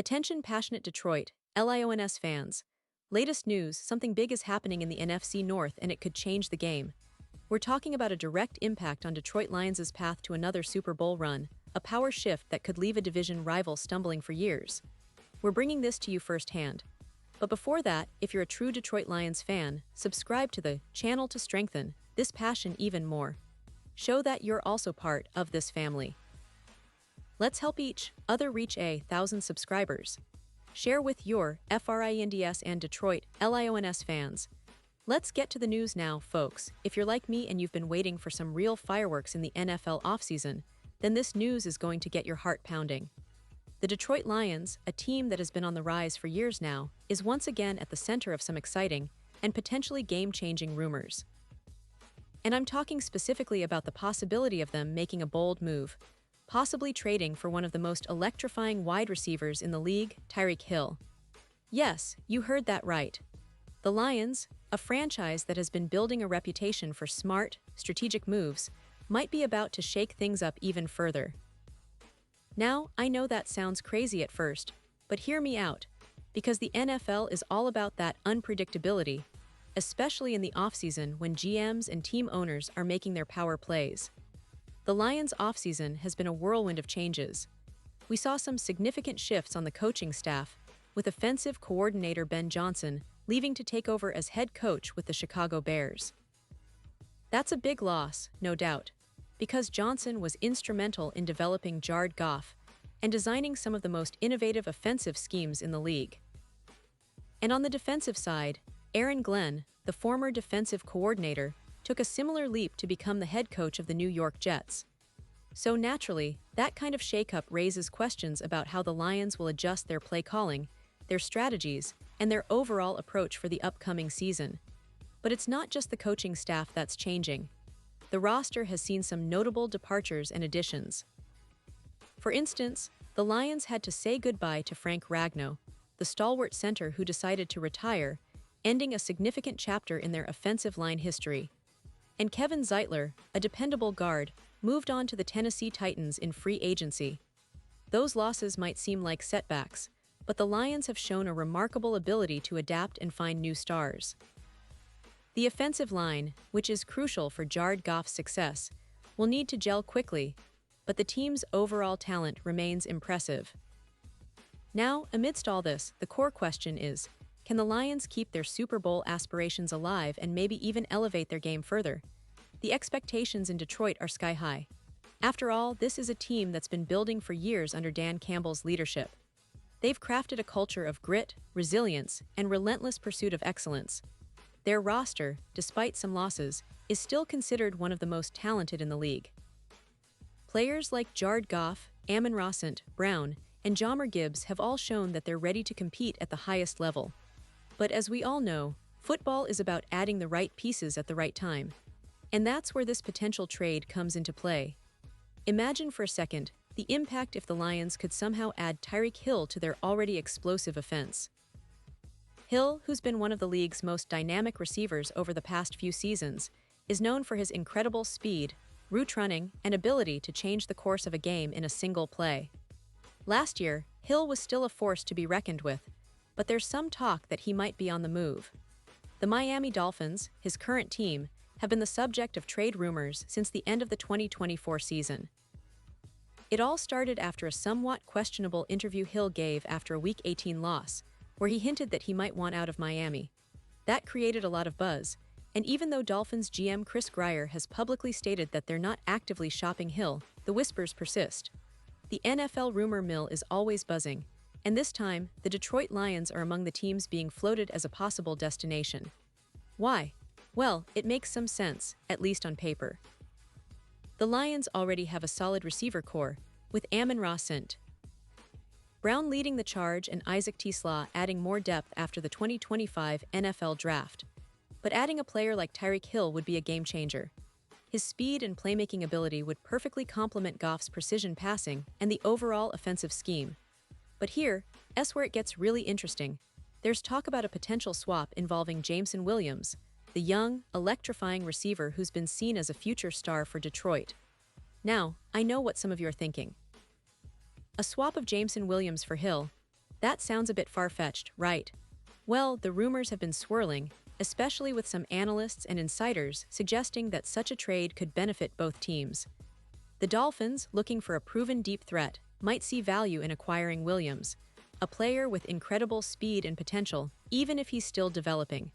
Attention passionate Detroit, Lions fans. Latest news, something big is happening in the NFC North and it could change the game. We're talking about a direct impact on Detroit Lions' path to another Super Bowl run, a power shift that could leave a division rival stumbling for years. We're bringing this to you firsthand. But before that, if you're a true Detroit Lions fan, subscribe to the channel to strengthen this passion even more. Show that you're also part of this family. Let's help each other reach 1,000 subscribers. Share with your FRINDS and Detroit Lions fans. Let's get to the news now, folks. If you're like me and you've been waiting for some real fireworks in the NFL offseason, then this news is going to get your heart pounding. The Detroit Lions, a team that has been on the rise for years now, is once again at the center of some exciting and potentially game-changing rumors. And I'm talking specifically about the possibility of them making a bold move, possibly trading for one of the most electrifying wide receivers in the league, Tyreek Hill. Yes, you heard that right. The Lions, a franchise that has been building a reputation for smart, strategic moves, might be about to shake things up even further. Now, I know that sounds crazy at first, but hear me out, because the NFL is all about that unpredictability, especially in the offseason when GMs and team owners are making their power plays. The Lions' offseason has been a whirlwind of changes. We saw some significant shifts on the coaching staff, with offensive coordinator Ben Johnson leaving to take over as head coach with the Chicago Bears. That's a big loss, no doubt, because Johnson was instrumental in developing Jared Goff and designing some of the most innovative offensive schemes in the league. And on the defensive side, Aaron Glenn, the former defensive coordinator, took a similar leap to become the head coach of the New York Jets. So naturally, that kind of shakeup raises questions about how the Lions will adjust their play calling, their strategies, and their overall approach for the upcoming season. But it's not just the coaching staff that's changing. The roster has seen some notable departures and additions. For instance, the Lions had to say goodbye to Frank Ragnow, the stalwart center who decided to retire, ending a significant chapter in their offensive line history. And Kevin Zeitler, a dependable guard, moved on to the Tennessee Titans in free agency. Those losses might seem like setbacks, but the Lions have shown a remarkable ability to adapt and find new stars. The offensive line, which is crucial for Jared Goff's success, will need to gel quickly, but the team's overall talent remains impressive. Now, amidst all this, the core question is, can the Lions keep their Super Bowl aspirations alive and maybe even elevate their game further? The expectations in Detroit are sky high. After all, this is a team that's been building for years under Dan Campbell's leadership. They've crafted a culture of grit, resilience, and relentless pursuit of excellence. Their roster, despite some losses, is still considered one of the most talented in the league. Players like Jared Goff, Amon-Ra St. Brown, and Jahmyr Gibbs have all shown that they're ready to compete at the highest level. But as we all know, football is about adding the right pieces at the right time. And that's where this potential trade comes into play. Imagine for a second the impact if the Lions could somehow add Tyreek Hill to their already explosive offense. Hill, who's been one of the league's most dynamic receivers over the past few seasons, is known for his incredible speed, route running, and ability to change the course of a game in a single play. Last year, Hill was still a force to be reckoned with, but there's some talk that he might be on the move. The Miami Dolphins, his current team, have been the subject of trade rumors since the end of the 2024 season. It all started after a somewhat questionable interview Hill gave after a Week 18 loss, where he hinted that he might want out of Miami. That created a lot of buzz, and even though Dolphins GM Chris Grier has publicly stated that they're not actively shopping Hill, the whispers persist. The NFL rumor mill is always buzzing, and this time, the Detroit Lions are among the teams being floated as a possible destination. Why? Well, it makes some sense, at least on paper. The Lions already have a solid receiver core, with Amon-Ra St. Brown leading the charge and Isaac T. adding more depth after the 2025 NFL Draft. But adding a player like Tyreek Hill would be a game-changer. His speed and playmaking ability would perfectly complement Goff's precision passing and the overall offensive scheme. But here's where it gets really interesting. There's talk about a potential swap involving Jameson Williams, the young, electrifying receiver who's been seen as a future star for Detroit. Now, I know what some of you are thinking. A swap of Jameson Williams for Hill? That sounds a bit far-fetched, right? Well, the rumors have been swirling, especially with some analysts and insiders suggesting that such a trade could benefit both teams. The Dolphins, looking for a proven deep threat, might see value in acquiring Williams, a player with incredible speed and potential, even if he's still developing.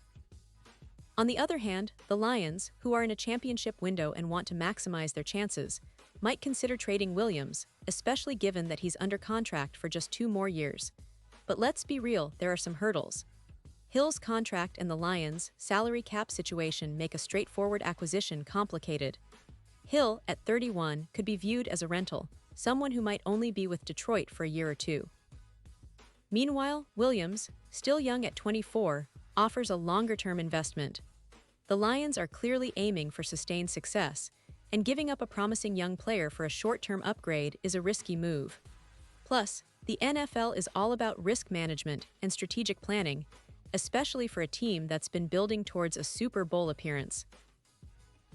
On the other hand, the Lions, who are in a championship window and want to maximize their chances, might consider trading Williams, especially given that he's under contract for just 2 more years. But let's be real, there are some hurdles. Hill's contract and the Lions' salary cap situation make a straightforward acquisition complicated. Hill, at 31, could be viewed as a rental, someone who might only be with Detroit for a year or two. Meanwhile, Williams, still young at 24, offers a longer-term investment. The Lions are clearly aiming for sustained success, and giving up a promising young player for a short-term upgrade is a risky move. Plus, the NFL is all about risk management and strategic planning, especially for a team that's been building towards a Super Bowl appearance.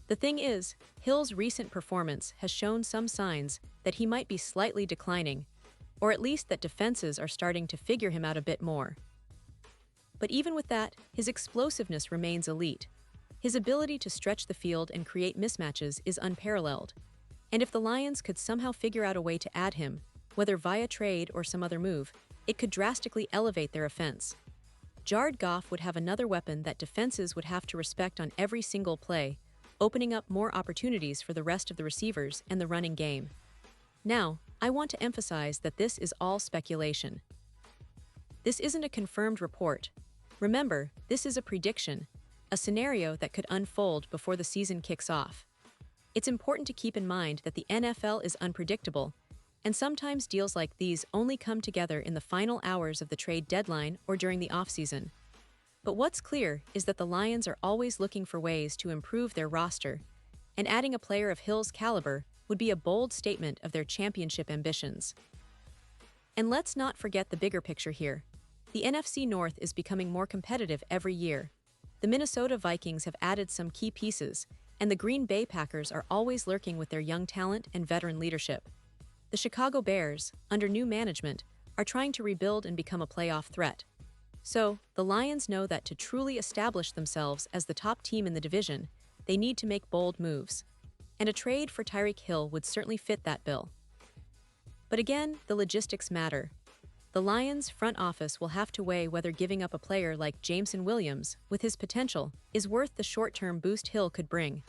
The thing is, Hill's recent performance has shown some signs that he might be slightly declining, or at least that defenses are starting to figure him out a bit more. But even with that, his explosiveness remains elite. His ability to stretch the field and create mismatches is unparalleled. And if the Lions could somehow figure out a way to add him, whether via trade or some other move, it could drastically elevate their offense. Jared Goff would have another weapon that defenses would have to respect on every single play, opening up more opportunities for the rest of the receivers and the running game. Now, I want to emphasize that this is all speculation. This isn't a confirmed report. Remember, this is a prediction, a scenario that could unfold before the season kicks off. It's important to keep in mind that the NFL is unpredictable, and sometimes deals like these only come together in the final hours of the trade deadline or during the offseason. But what's clear is that the Lions are always looking for ways to improve their roster, and adding a player of Hill's caliber would be a bold statement of their championship ambitions. And let's not forget the bigger picture here. The NFC North is becoming more competitive every year. The Minnesota Vikings have added some key pieces, and the Green Bay Packers are always lurking with their young talent and veteran leadership. The Chicago Bears, under new management, are trying to rebuild and become a playoff threat. So, the Lions know that to truly establish themselves as the top team in the division, they need to make bold moves. And a trade for Tyreek Hill would certainly fit that bill. But again, the logistics matter. The Lions' front office will have to weigh whether giving up a player like Jameson Williams, with his potential, is worth the short-term boost Hill could bring.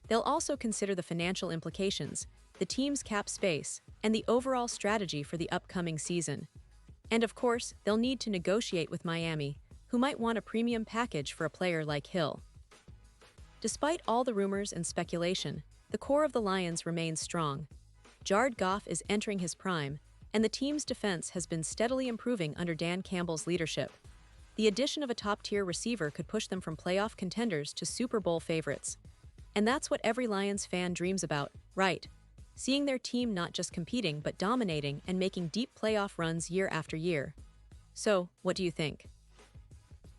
They'll also consider the financial implications, the team's cap space, and the overall strategy for the upcoming season. And of course, they'll need to negotiate with Miami, who might want a premium package for a player like Hill. Despite all the rumors and speculation, the core of the Lions remains strong. Jared Goff is entering his prime, and the team's defense has been steadily improving under Dan Campbell's leadership. The addition of a top-tier receiver could push them from playoff contenders to Super Bowl favorites. And that's what every Lions fan dreams about, right? Seeing their team not just competing but dominating and making deep playoff runs year after year. So, what do you think?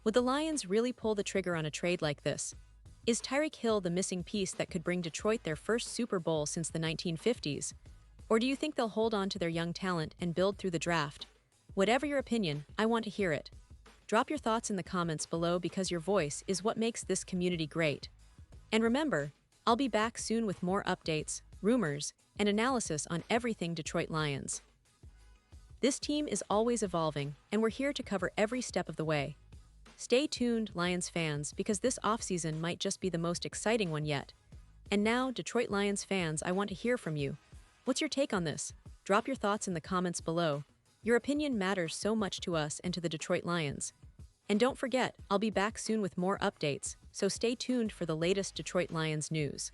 Would the Lions really pull the trigger on a trade like this? Is Tyreek Hill the missing piece that could bring Detroit their first Super Bowl since the 1950s? Or do you think they'll hold on to their young talent and build through the draft? Whatever your opinion, I want to hear it. Drop your thoughts in the comments below because your voice is what makes this community great. And remember, I'll be back soon with more updates, rumors, and analysis on everything Detroit Lions. This team is always evolving, and we're here to cover every step of the way. Stay tuned, Lions fans, because this offseason might just be the most exciting one yet. And now, Detroit Lions fans, I want to hear from you. What's your take on this? Drop your thoughts in the comments below. Your opinion matters so much to us and to the Detroit Lions. And don't forget, I'll be back soon with more updates, so stay tuned for the latest Detroit Lions news.